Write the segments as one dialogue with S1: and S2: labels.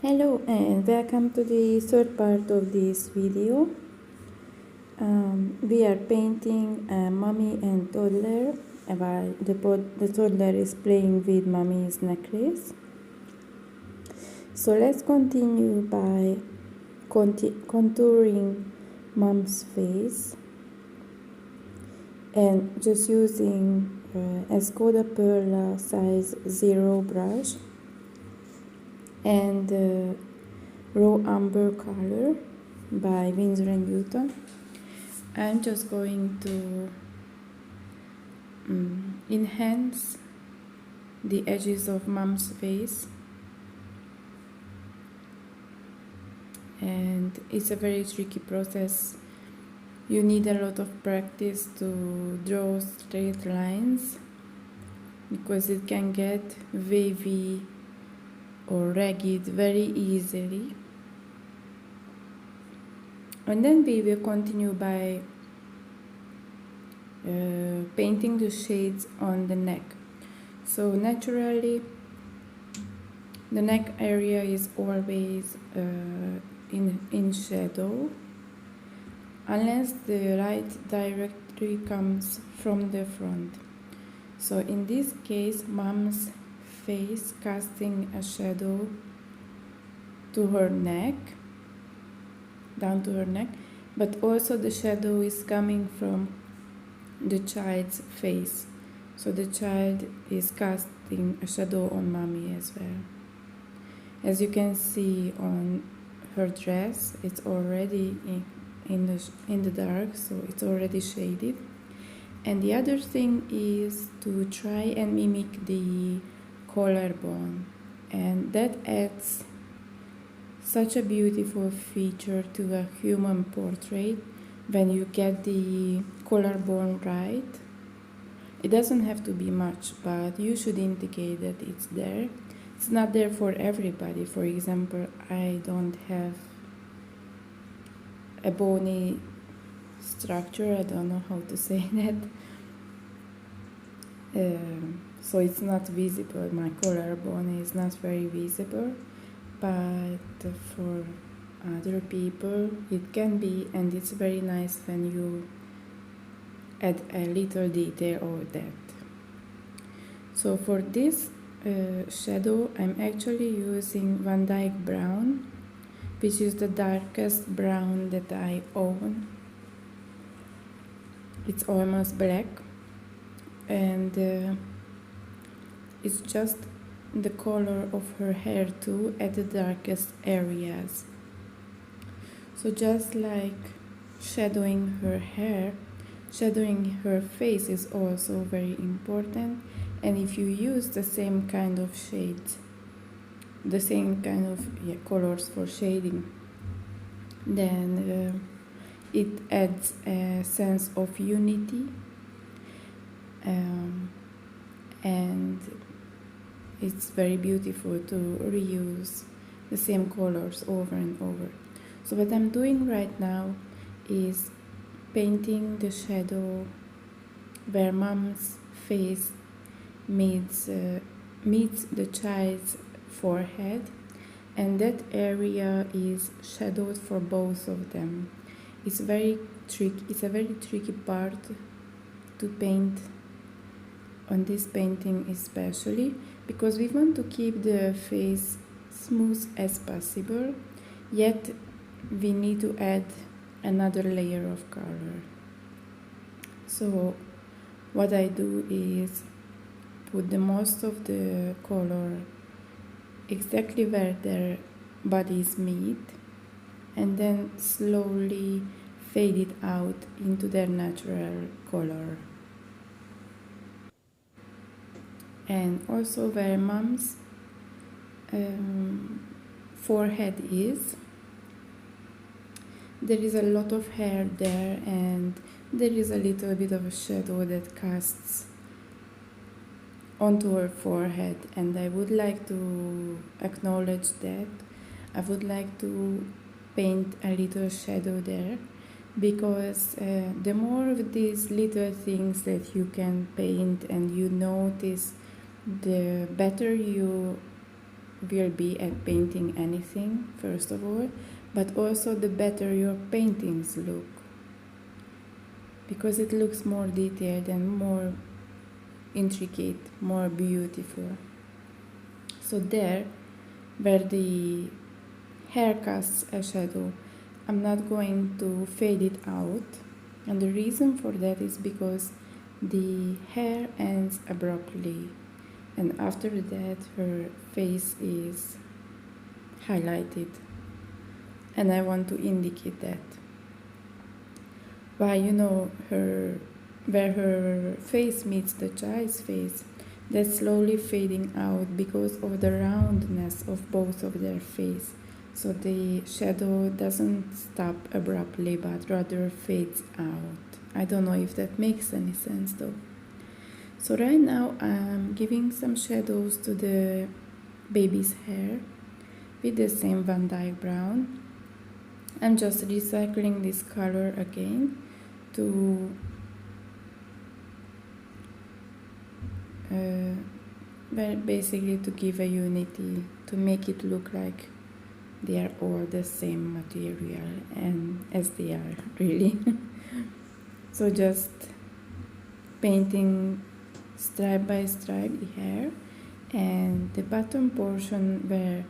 S1: Hello and welcome to the third part of this video. We are painting a mommy and toddler while the toddler is playing with mommy's necklace. So let's continue by contouring mom's face and just using Escoda Perla size 0 brush and raw umber color by Winsor & Newton. I'm just going to enhance the edges of mom's face, and it's a very tricky process. You need a lot of practice to draw straight lines because it can get wavy or ragged very easily. And then we will continue by painting the shades on the neck. So naturally the neck area is always in shadow unless the light directly comes from the front. So in this case, mom's face casting a shadow to her neck, down to her neck, but also the shadow is coming from the child's face. So the child is casting a shadow on mommy as well. As you can see on her dress, it's already in the dark, so it's already shaded. And the other thing is to try and mimic the collarbone, and that adds such a beautiful feature to a human portrait when you get the collarbone right. It doesn't have to be much, but you should indicate that it's there. It's not there for everybody. For example, I don't have a bony structure, I don't know how to say that. So it's not visible, my collarbone is not very visible, but for other people it can be, and it's very nice when you add a little detail of that. So for this shadow I'm actually using Van Dyke Brown, which is the darkest brown that I own. It's almost black, and it's just the color of her hair too at the darkest areas. So just like shadowing her hair, shadowing her face is also very important. And if you use the same kind of shades, the same kind of colors for shading, then it adds a sense of unity, and it's very beautiful to reuse the same colors over and over. So what I'm doing right now is painting the shadow where mom's face meets the child's forehead, and that area is shadowed for both of them. It's a very tricky part to paint on this painting, especially because we want to keep the face smooth as possible, yet we need to add another layer of color. So what I do is put the most of the color exactly where their bodies meet, and then slowly fade it out into their natural color. And also where mom's forehead is, there is a lot of hair there, and there is a little bit of a shadow that casts onto her forehead, and I would like to acknowledge that. I would like to paint a little shadow there, because the more of these little things that you can paint and you notice, the better you will be at painting anything, first of all, but also the better your paintings look, because it looks more detailed and more intricate, more beautiful. So there, where the hair casts a shadow, I'm not going to fade it out, and the reason for that is because the hair ends abruptly, and after that her face is highlighted, and I want to indicate that. Why, where her face meets the child's face, that's slowly fading out because of the roundness of both of their face. So the shadow doesn't stop abruptly, but rather fades out. I don't know if that makes any sense though. So right now I'm giving some shadows to the baby's hair with the same Van Dyke brown. I'm just recycling this color again to basically to give a unity, to make it look like they are all the same material, and as they are really. So just painting stripe by stripe the hair, and the bottom portion where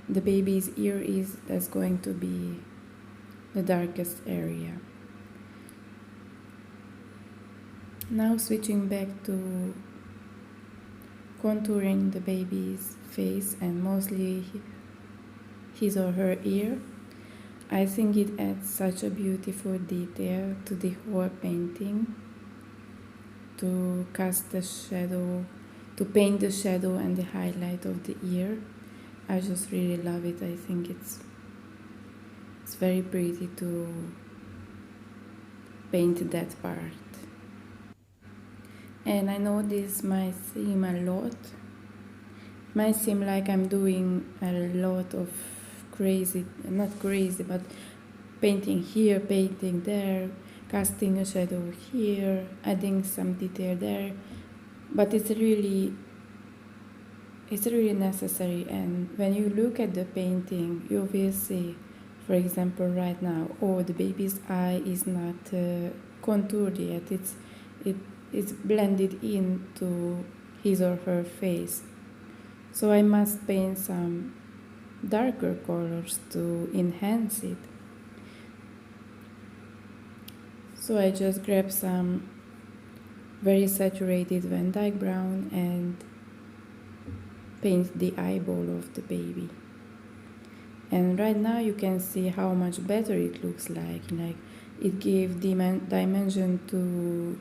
S1: the baby's ear is, that's going to be the darkest area. Now switching back to contouring the baby's face and mostly his or her ear. I think it adds such a beautiful detail to the whole painting, to cast the shadow, to paint the shadow and the highlight of the ear. I just really love it. I think it's very pretty to paint that part. And I know this might seem a lot. It might seem like I'm doing a lot of crazy, not crazy, but painting here, painting there, casting a shadow here, adding some detail there. But it's really necessary. And when you look at the painting, you will see, for example, right now, the baby's eye is not contoured yet. It's blended into his or her face. So I must paint some darker colors to enhance it. So I just grab some very saturated Van Dyke brown and paint the eyeball of the baby. And right now you can see how much better it looks like it gave dimension to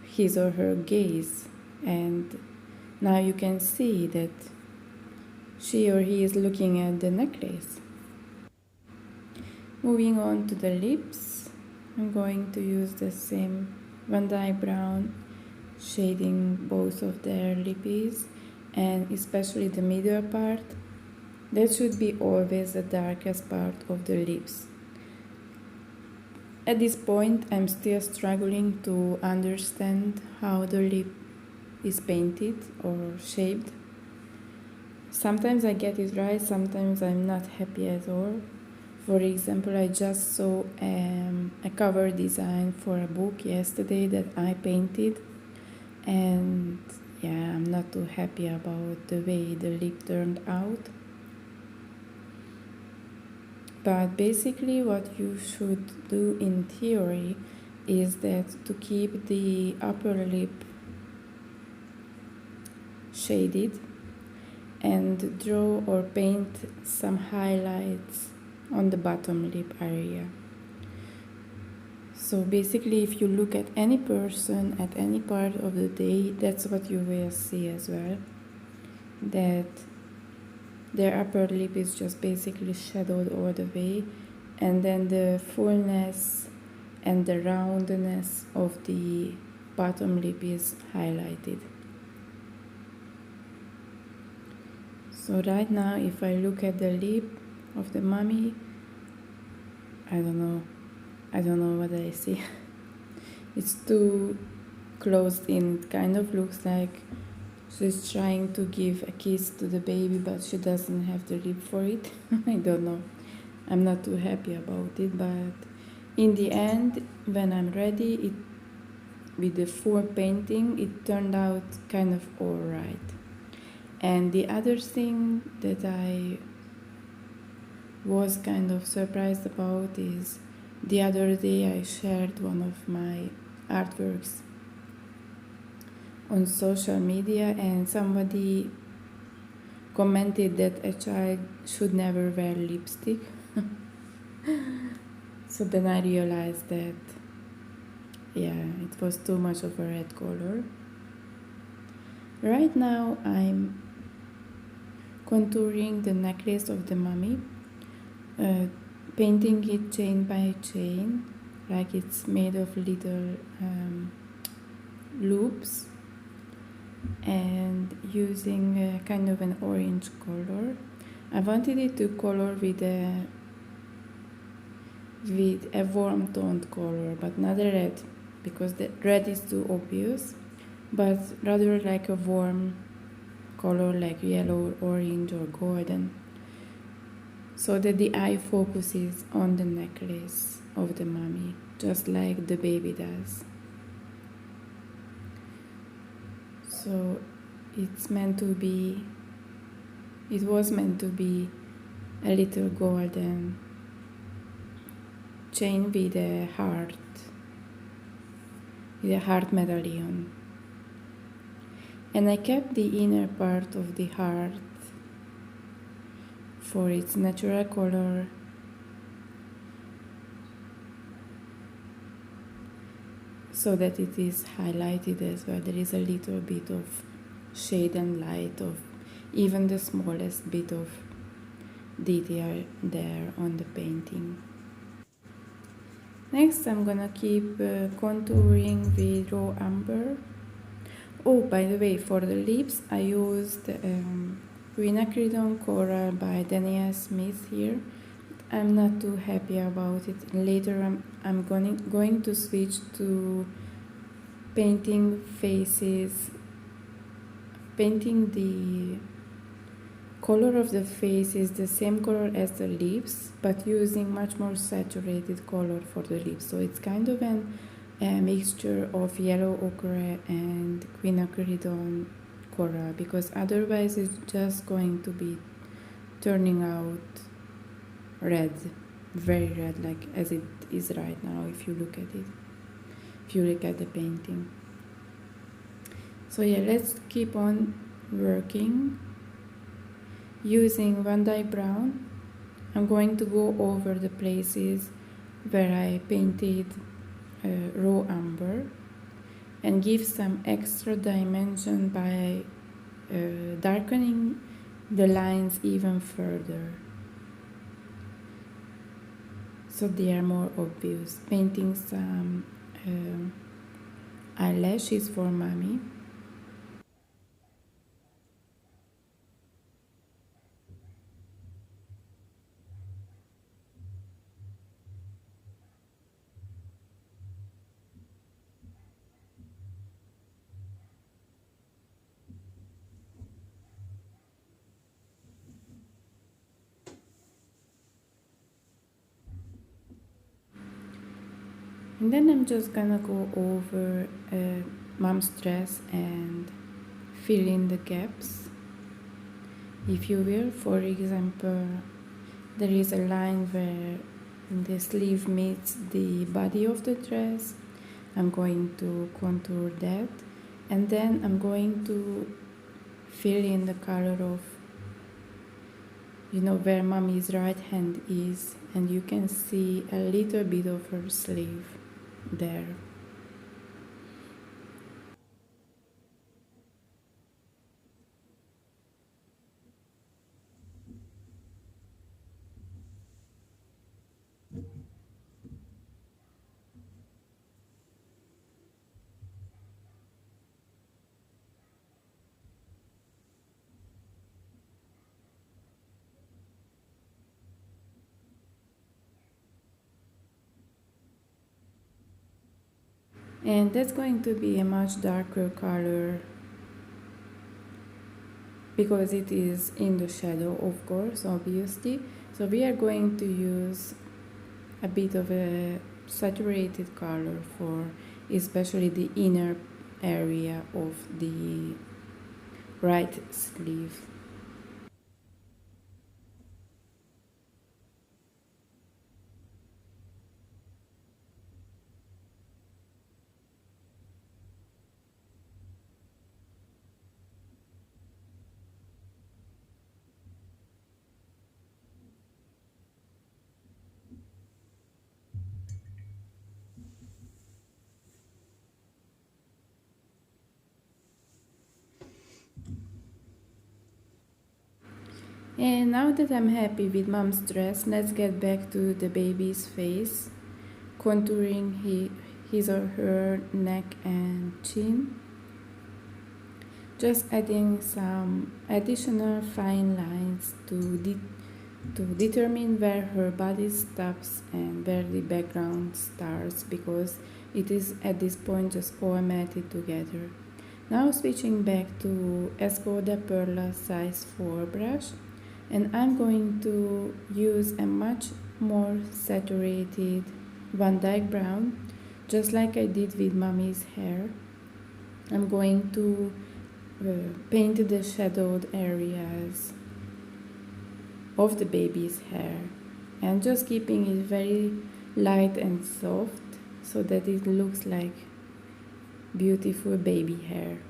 S1: his or her gaze, and now you can see that she or he is looking at the necklace. Moving on to the lips, I'm going to use the same Van Dyke brown, shading both of their lippies, and especially the middle part. That should be always the darkest part of the lips. At this point, I'm still struggling to understand how the lip is painted or shaped. Sometimes I get it right, sometimes I'm not happy at all. For example, I just saw a cover design for a book yesterday that I painted, and I'm not too happy about the way the lip turned out. But basically what you should do in theory is that to keep the upper lip shaded and draw or paint some highlights on the bottom lip area. So basically if you look at any person at any part of the day, that's what you will see as well. That their upper lip is just basically shadowed all the way, and then the fullness and the roundness of the bottom lip is highlighted. So right now if I look at the lip of the mommy, I don't know what I see. It's too closed in. It kind of looks like She's trying to give a kiss to the baby, but she doesn't have the lip for it. I don't know. I'm not too happy about it, but in the end, when I'm ready, with the full painting, it turned out kind of alright. And the other thing that I was kind of surprised about is the other day I shared one of my artworks on social media, and somebody commented that a child should never wear lipstick. So then I realized that, yeah, it was too much of a red color. Right now I'm contouring the necklace of the mummy, painting it chain by chain, like it's made of little loops, and using a kind of an orange color. I wanted it to color with a warm toned color, but not a red, because the red is too obvious, but rather like a warm color like yellow, orange or golden, so that the eye focuses on the necklace of the mummy, just like the baby does. So it was meant to be a little golden chain with a heart medallion. And I kept the inner part of the heart for its natural color, so that it is highlighted as well. There is a little bit of shade and light of even the smallest bit of detail there on the painting. Next I'm gonna keep contouring with raw umber. Oh, by the way, for the lips I used Quinacridone Coral by Daniel Smith here. I'm not too happy about it. Later I'm going to switch to painting faces, painting the color of the face is the same color as the lips, but using much more saturated color for the lips. So it's kind of a mixture of yellow ochre and quinacridone coral, because otherwise it's just going to be turning out red, very red, like as it is right now if you look at it, if you look at the painting. So yeah, let's keep on working. Using Van Dyke Brown, I'm going to go over the places where I painted raw umber and give some extra dimension by darkening the lines even further, so they are more obvious. Painting some eyelashes for mommy. And then I'm just gonna go over mom's dress and fill in the gaps, if you will. For example, there is a line where the sleeve meets the body of the dress. I'm going to contour that, and then I'm going to fill in the color of, where mommy's right hand is, and you can see a little bit of her sleeve there. And that's going to be a much darker color because it is in the shadow, of course, obviously. So we are going to use a bit of a saturated color for especially the inner area of the right sleeve. And now that I'm happy with mom's dress, let's get back to the baby's face, contouring his or her neck and chin. Just adding some additional fine lines to determine where her body stops and where the background starts, because it is at this point just all matted together. Now switching back to Escoda Perla size 4 brush, and I'm going to use a much more saturated Van Dyke brown, just like I did with mommy's hair. I'm going to paint the shadowed areas of the baby's hair, and just keeping it very light and soft so that it looks like beautiful baby hair.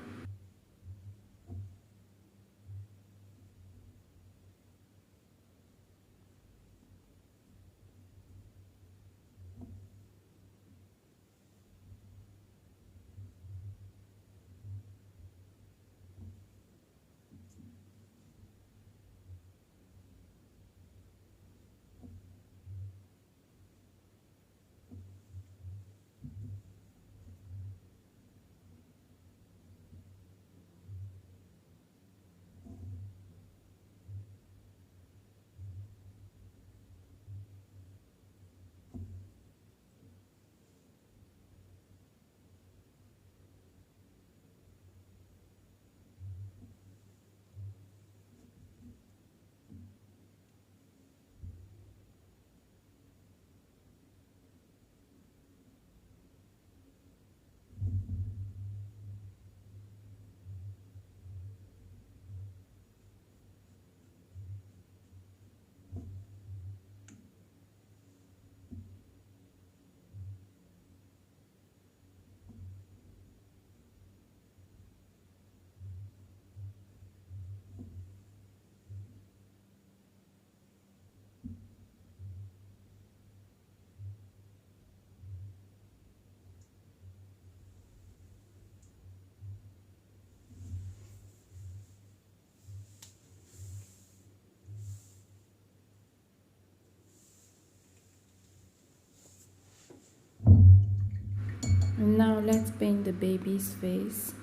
S1: And now let's paint the baby's face,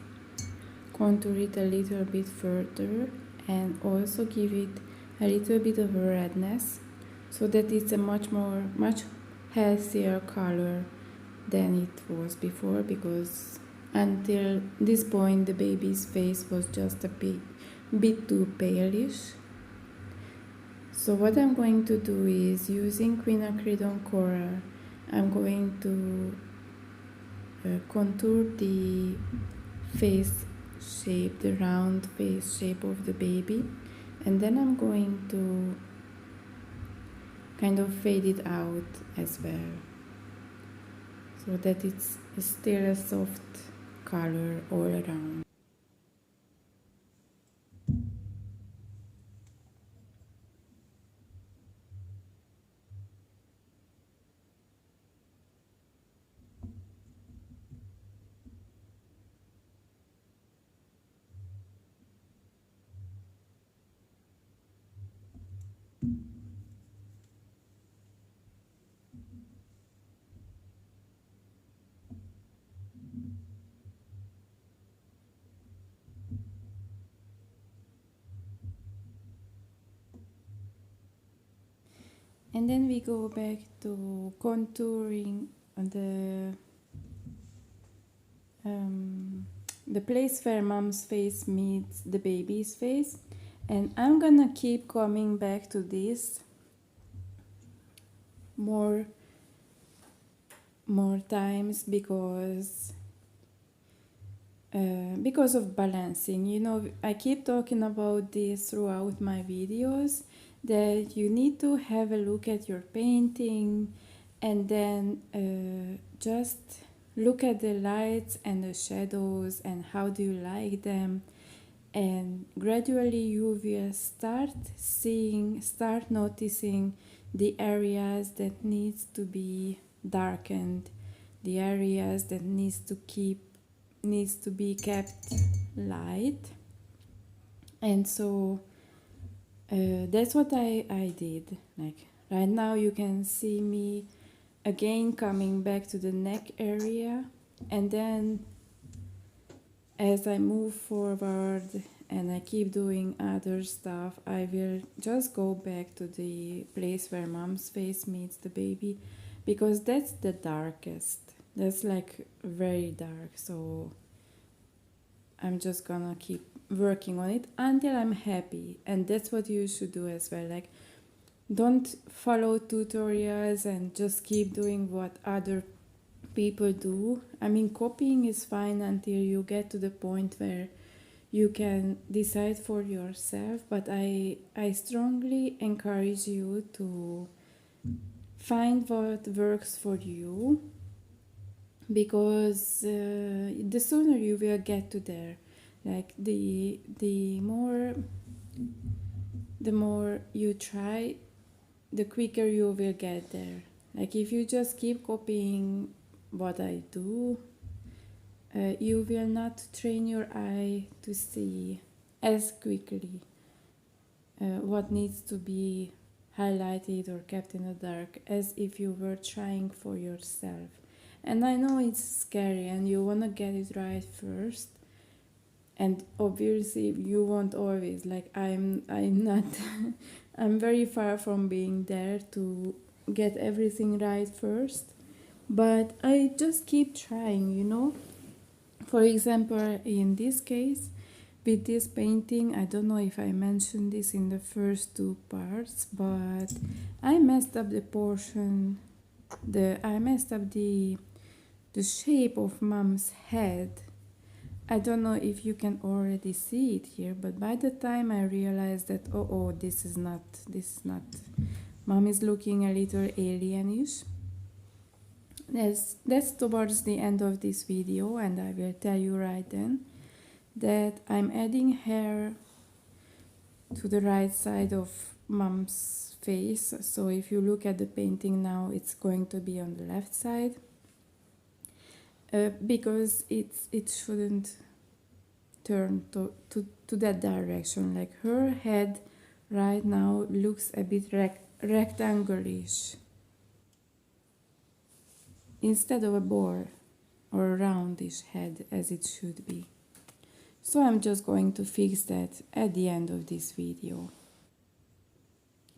S1: contour it a little bit further, and also give it a little bit of a redness so that it's a much healthier color than it was before, because until this point the baby's face was just a bit too palish. So what I'm going to do is, using quinacridone coral, I'm going to contour the face shape, the round face shape of the baby, and then I'm going to kind of fade it out as well, so that it's still a soft color all around. And then we go back to contouring the place where mom's face meets the baby's face, and I'm gonna keep coming back to this more times because of balancing. You know, I keep talking about this throughout my videos, that you need to have a look at your painting and then just look at the lights and the shadows and how do you like them, and gradually you will start noticing the areas that needs to be darkened, the areas that needs to be kept light. And so that's what I did. Like right now you can see me again coming back to the neck area, and then as I move forward and I keep doing other stuff, I will just go back to the place where mom's face meets the baby, because that's the darkest. That's like very dark. So I'm just gonna keep working on it until I'm happy. And that's what you should do as well. Like, don't follow tutorials and just keep doing what other people do. I mean, copying is fine until you get to the point where you can decide for yourself, but I strongly encourage you to find what works for you, because the sooner you will get to there. Like the more you try, the quicker you will get there. Like if you just keep copying what I do, you will not train your eye to see as quickly what needs to be highlighted or kept in the dark as if you were trying for yourself. And I know it's scary and you want to get it right first, and obviously you won't always. Like I'm not I'm very far from being there to get everything right first, but I just keep trying, you know. For example, in this case, with this painting, I don't know if I mentioned this in the first two parts, but I messed up the portion, I messed up the shape of mom's head. I don't know if you can already see it here, but by the time I realized that, oh, this is not, mom is looking a little alienish. That's towards the end of this video, and I will tell you right then that I'm adding hair to the right side of mom's face. So if you look at the painting now, it's going to be on the left side, because it shouldn't turn to that direction. Like her head right now looks a bit rectangular-ish instead of a ball or a roundish head as it should be. So I'm just going to fix that at the end of this video.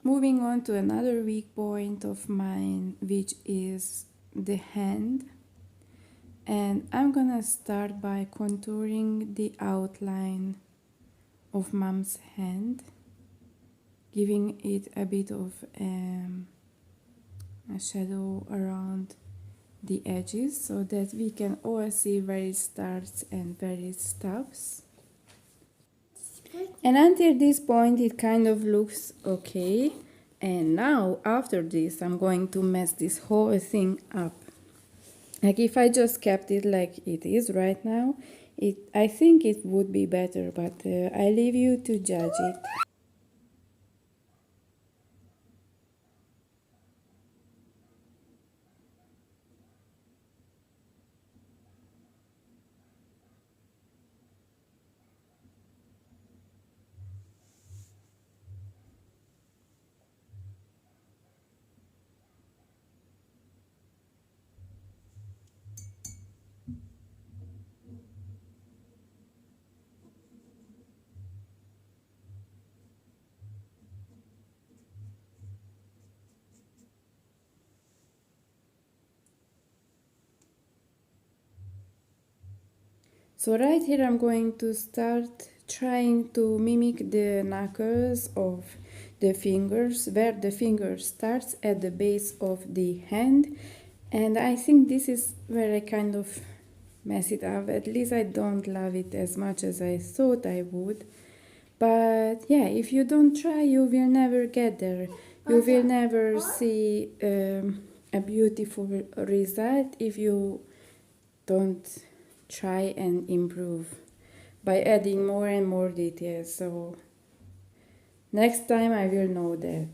S1: Moving on to another weak point of mine, which is the hand. And I'm gonna start by contouring the outline of mom's hand, giving it a bit of a shadow around the edges so that we can all see where it starts and where it stops. And until this point it kind of looks okay. And now after this I'm going to mess this whole thing up. Like if I just kept it like it is right now, I think it would be better, but I leave you to judge it. So right here I'm going to start trying to mimic the knuckles of the fingers, where the finger starts at the base of the hand. And I think this is where I kind of mess it up. At least I don't love it as much as I thought I would. But yeah, if you don't try, you will never get there. You will never see a beautiful result if you don't try and improve by adding more and more details. So next time I will know that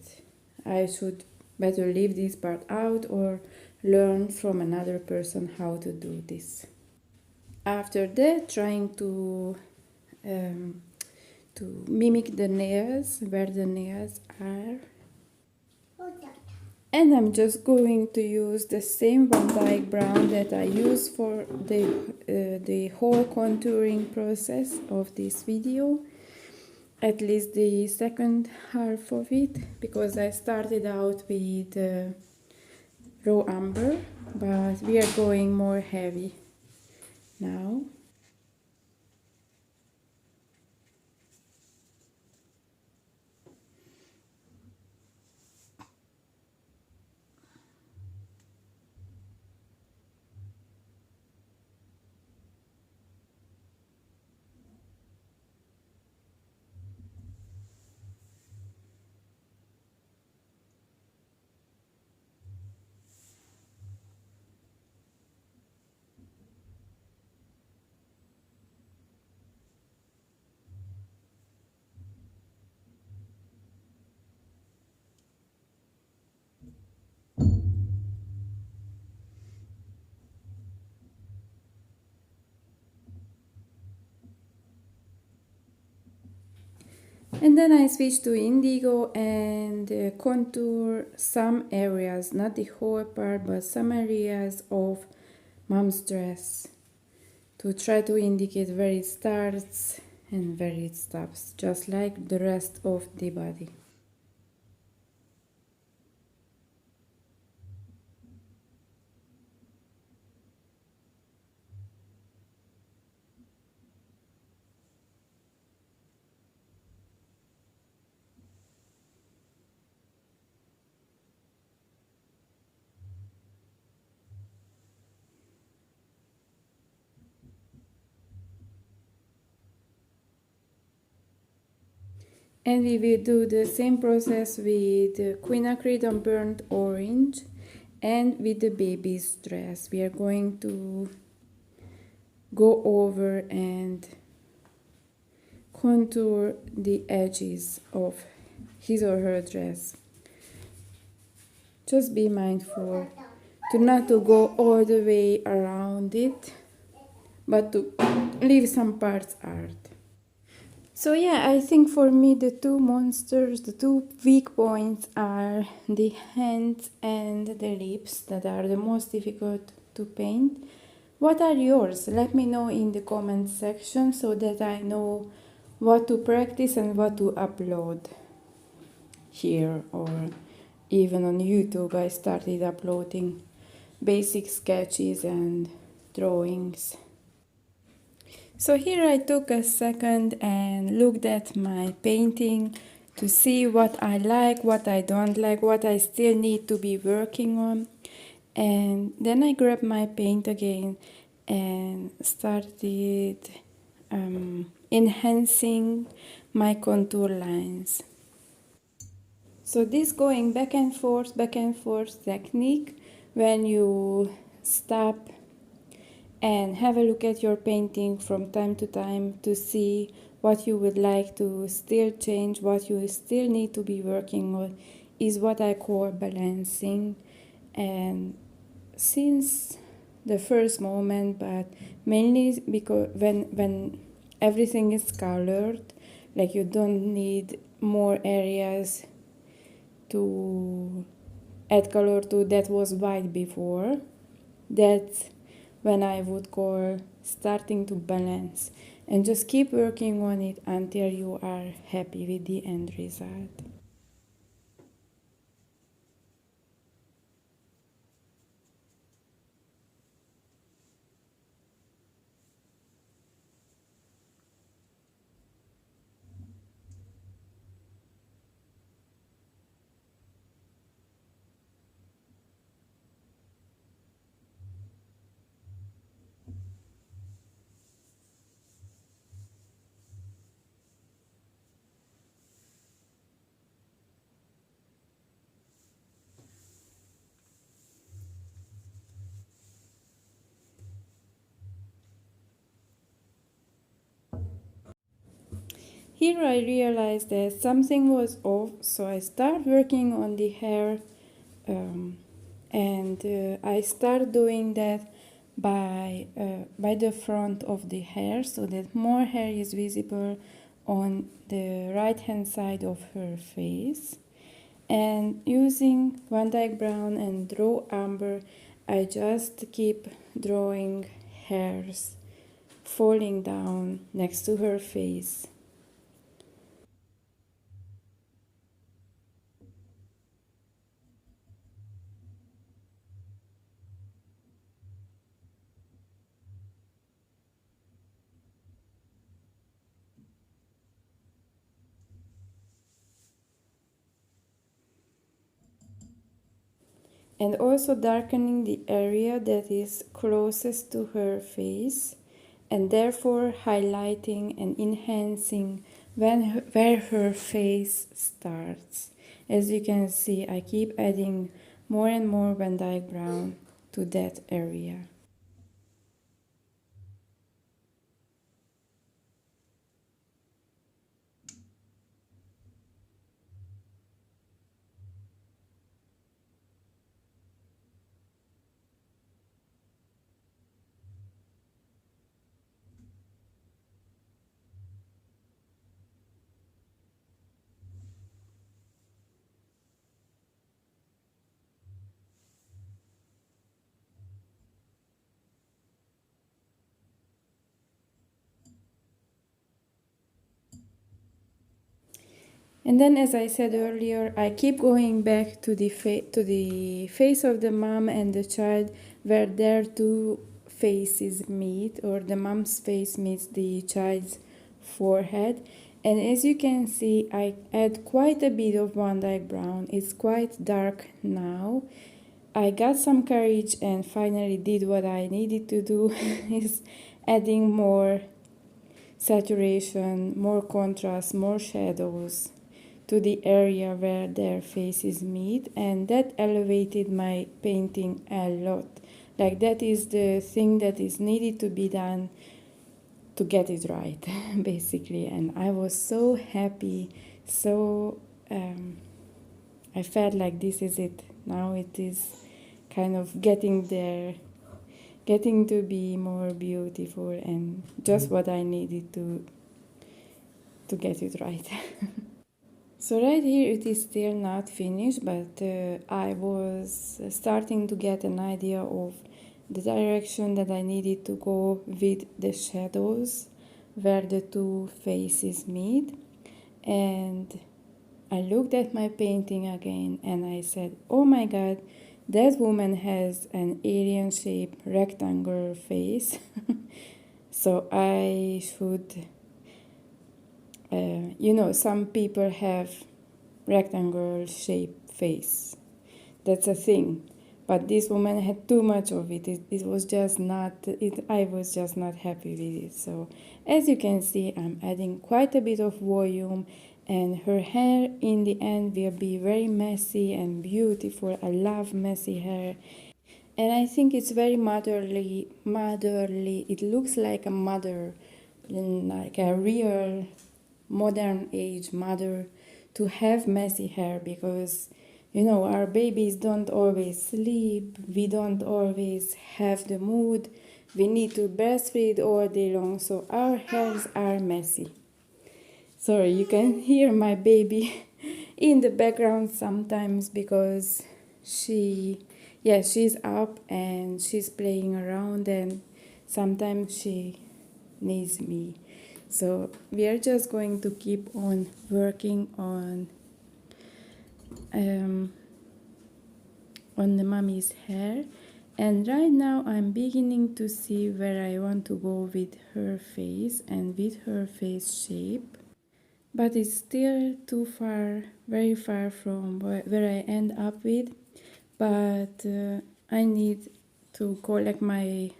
S1: I should better leave this part out or learn from another person how to do this. After that, trying to mimic the nails where the nails are. And I'm just going to use the same Van Dyke brown that I use for the whole contouring process of this video. At least the second half of it, because I started out with raw umber, but we are going more heavy now. And then I switch to indigo and contour some areas, not the whole part, but some areas of mom's dress to try to indicate where it starts and where it stops, just like the rest of the body. And we will do the same process with quinacridone on burnt orange and with the baby's dress. We are going to go over and contour the edges of his or her dress. Just be mindful to not to go all the way around it, but to leave some parts out. So yeah, I think for me the two monsters, the two weak points are the hands and the lips that are the most difficult to paint. What are yours? Let me know in the comment section so that I know what to practice and what to upload here, or even on YouTube. I started uploading basic sketches and drawings. So here I took a second and looked at my painting to see what I like, what I don't like, what I still need to be working on. And then I grabbed my paint again and started enhancing my contour lines. So this going back and forth technique, when you stop and have a look at your painting from time to time to see what you would like to still change, what you still need to be working on, is what I call balancing. And since the first moment, but mainly because when everything is colored, like you don't need more areas to add color to that was white before. That's when I would call starting to balance, and just keep working on it until you are happy with the end result. here I realized that something was off, so I started working on the hair, and I start doing that by the front of the hair, so that more hair is visible on the right hand side of her face. And using Van Dyke Brown and Draw Amber, I just keep drawing hairs falling down next to her face. And also darkening the area that is closest to her face, and therefore highlighting and enhancing where her face starts. As you can see, I keep adding more and more Van Dyke Brown to that area. And then, as I said earlier, I keep going back to the face of the mom and the child, where their two faces meet, or the mom's face meets the child's forehead. And as you can see, I add quite a bit of Van Dyke Brown. It's quite dark now. I got some courage and finally did what I needed to do, is adding more saturation, more contrast, more shadows to the area where their faces meet, and that elevated my painting a lot. Like, that is the thing that is needed to be done to get it right, basically. And I was so happy, so I felt like this is it. Now it is kind of getting there, getting to be more beautiful, and just what I needed to get it right. So right here it is still not finished, but I was starting to get an idea of the direction that I needed to go with the shadows where the two faces meet. And I looked at my painting again and I said, oh my god, that woman has an alien shaped rectangular face. So I should, some people have rectangular shaped face. That's a thing. But this woman had too much of it. It was just not, I was just not happy with it. So as you can see, I'm adding quite a bit of volume, and her hair in the end will be very messy and beautiful. I love messy hair. And I think it's very motherly. It looks like a mother, like a real modern age mother, to have messy hair, because our babies don't always sleep, we don't always have the mood, we need to breastfeed all day long, so our hairs are messy. Sorry, you can hear my baby in the background sometimes, because she's up and she's playing around, and sometimes she needs me. So we are just going to keep on working on the mommy's hair. And right now I'm beginning to see where I want to go with her face and with her face shape. But it's still too far, very far from where I end up with. But I need to collect my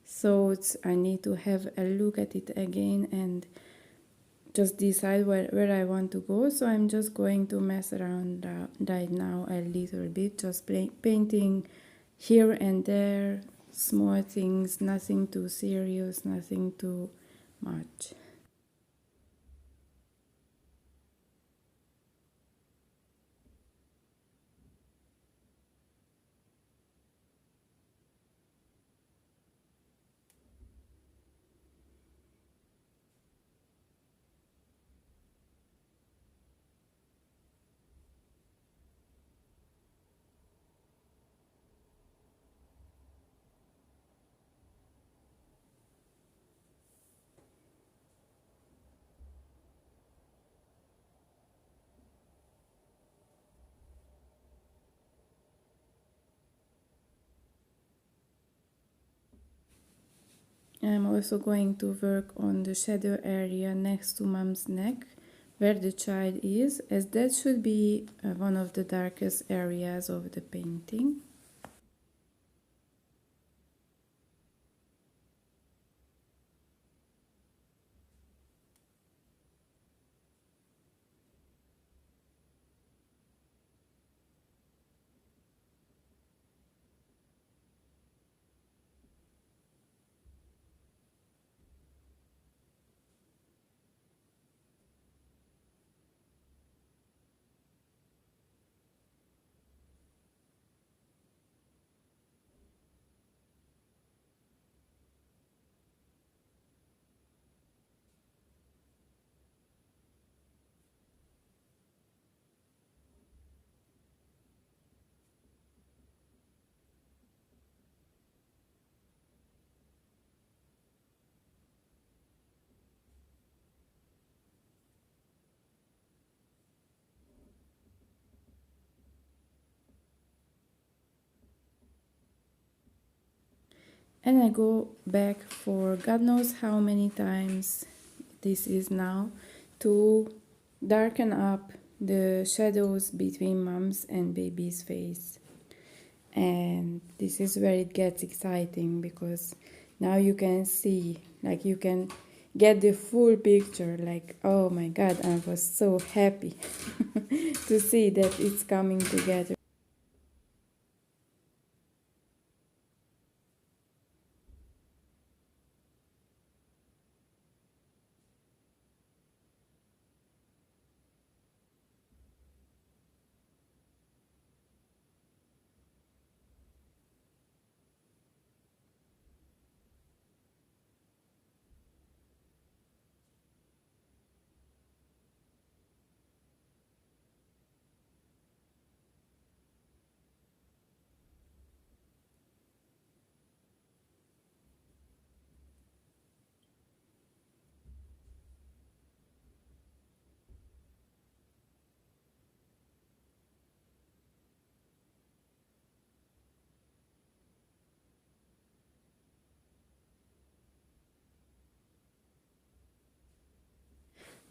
S1: thoughts. I need to have a look at it again and just decide where I want to go. So I'm just going to mess around right now a little bit, just painting here and there, small things, nothing too serious, nothing too much. I'm also going to work on the shadow area next to mom's neck where the child is, as that should be one of the darkest areas of the painting. And I go back for God knows how many times this is now to darken up the shadows between mom's and baby's face. And this is where it gets exciting because now you can see, like you can get the full picture, like oh my god, I was so happy to see that it's coming together.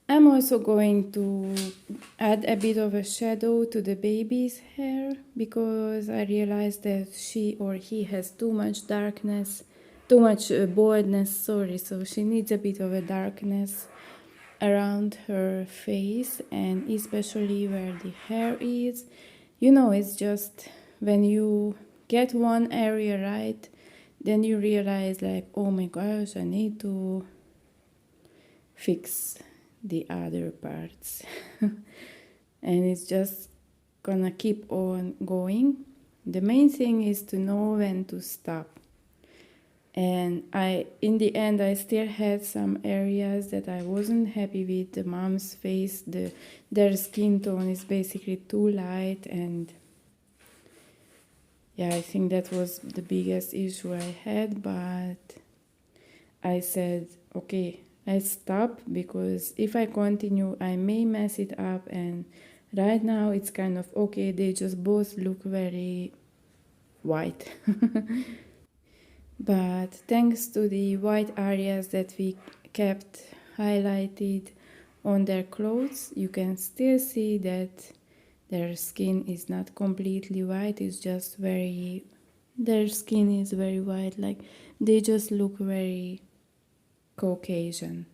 S1: I'm also going to add a bit of a shadow to the baby's hair because I realized that she or he has too much darkness, too much boldness, sorry, so she needs a bit of a darkness around her face and especially where the hair is. You know, it's just when you get one area right, then you realize like, oh my gosh, I need to fix the other parts. And it's just gonna keep on going. The main thing is to know when to stop. And in the end, I still had some areas that I wasn't happy with. The mom's face, their skin tone is basically too light, and yeah, I think that was the biggest issue I had. But I said, okay, let's stop because if I continue, I may mess it up. And right now, it's kind of okay. They just both look very white. But thanks to the white areas that we kept highlighted on their clothes, you can still see that their skin is not completely white, it's just very, their skin is very white, like they just look very Caucasian.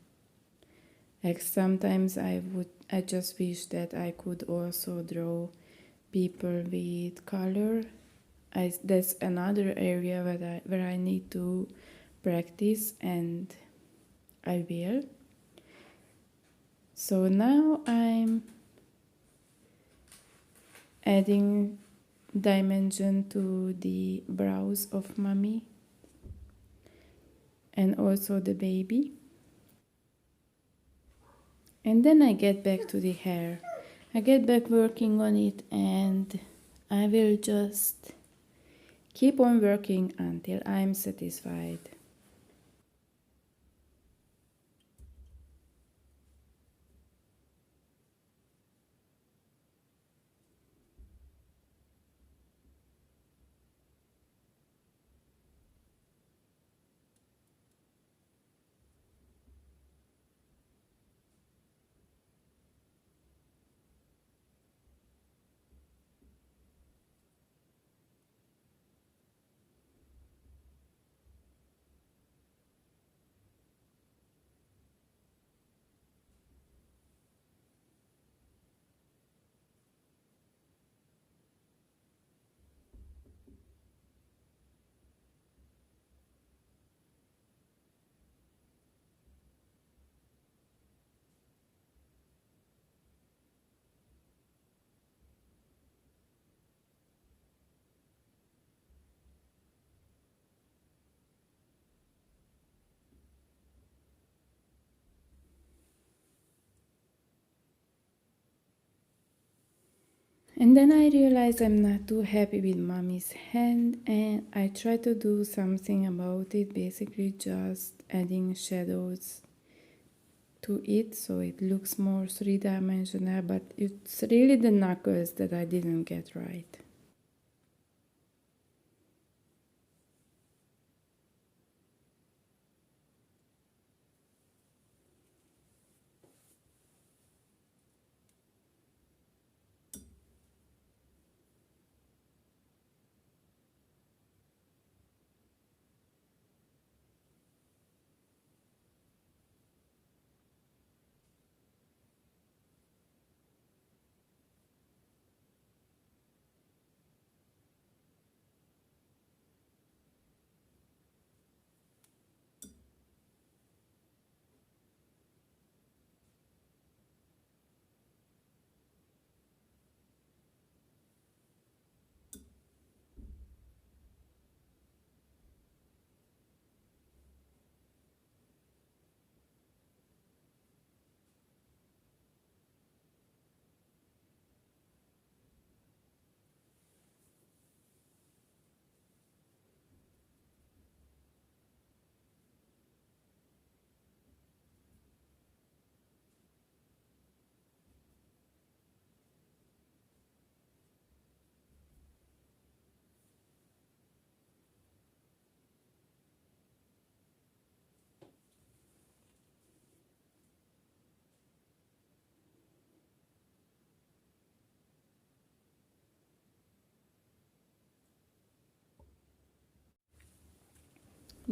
S1: Like sometimes I just wish that I could also draw people with color. That's another area where I need to practice, and I will. So now I'm adding dimension to the brows of mommy and also the baby. And then I get back to the hair. I get back working on it, and I will just keep on working until I'm satisfied. And then I realized I'm not too happy with mommy's hand, and I try to do something about it, basically just adding shadows to it so it looks more three-dimensional, but it's really the knuckles that I didn't get right.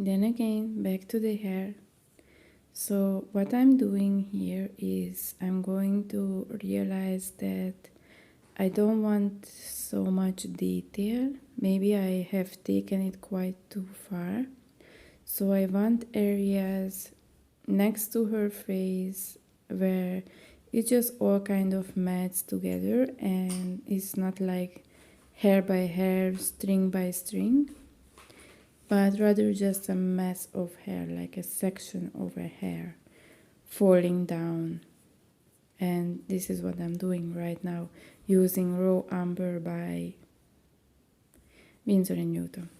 S1: Then again, back to the hair. So what I'm doing here is I'm going to realize that I don't want so much detail. Maybe I have taken it quite too far. So I want areas next to her face where it just all kind of mats together and it's not like hair by hair, string by string, but rather just a mass of hair, like a section of a hair falling down. And this is what I'm doing right now, using raw umber by Winsor & Newton.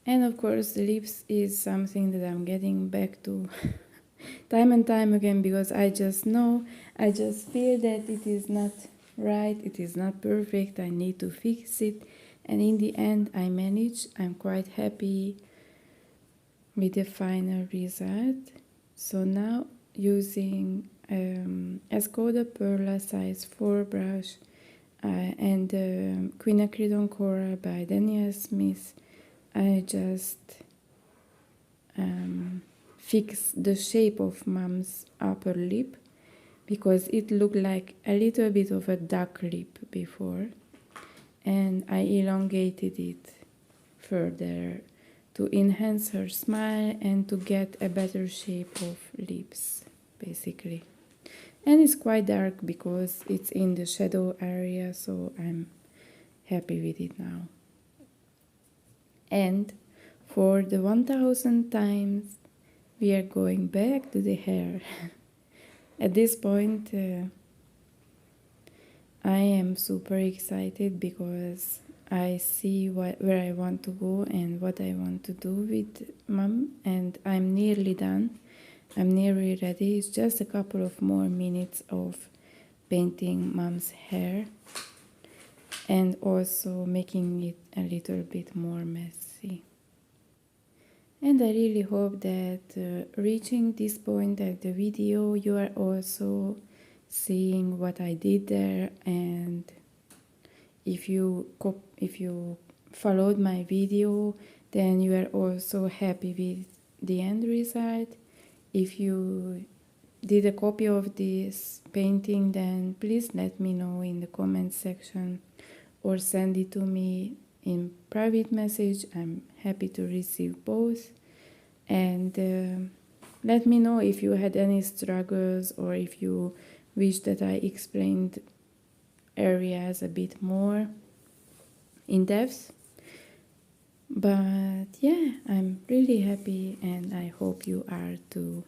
S1: And of course, the lips is something that I'm getting back to time and time again because I just know, I just feel that it is not right, it is not perfect, I need to fix it. And in the end, I manage. I'm quite happy with the final result. So now using Escoda Perla size 4 brush and Quinacridone Coral by Daniel Smith, I just fix the shape of mom's upper lip because it looked like a little bit of a duck lip before, and I elongated it further to enhance her smile and to get a better shape of lips, basically. And it's quite dark because it's in the shadow area, so I'm happy with it now. And for the 1000th times, we are going back to the hair. At this point, I am super excited because I see where I want to go and what I want to do with Mom, and I'm nearly done. I'm nearly ready. It's just a couple of more minutes of painting Mom's hair and also making it a little bit more messy. And I really hope that reaching this point of the video, you are also seeing what I did there, and if you followed my video, then you are also happy with the end result. If you did a copy of this painting, then please let me know in the comment section or send it to me in private message. I'm happy to receive both. And let me know if you had any struggles or if you wish that I explained areas a bit more in depth. But yeah, I'm really happy and I hope you are too.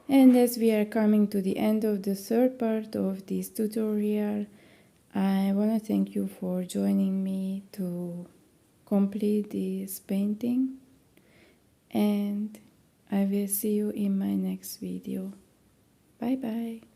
S1: And as we are coming to the end of the third part of this tutorial, I want to thank you for joining me to complete this painting, and I will see you in my next video. Bye bye.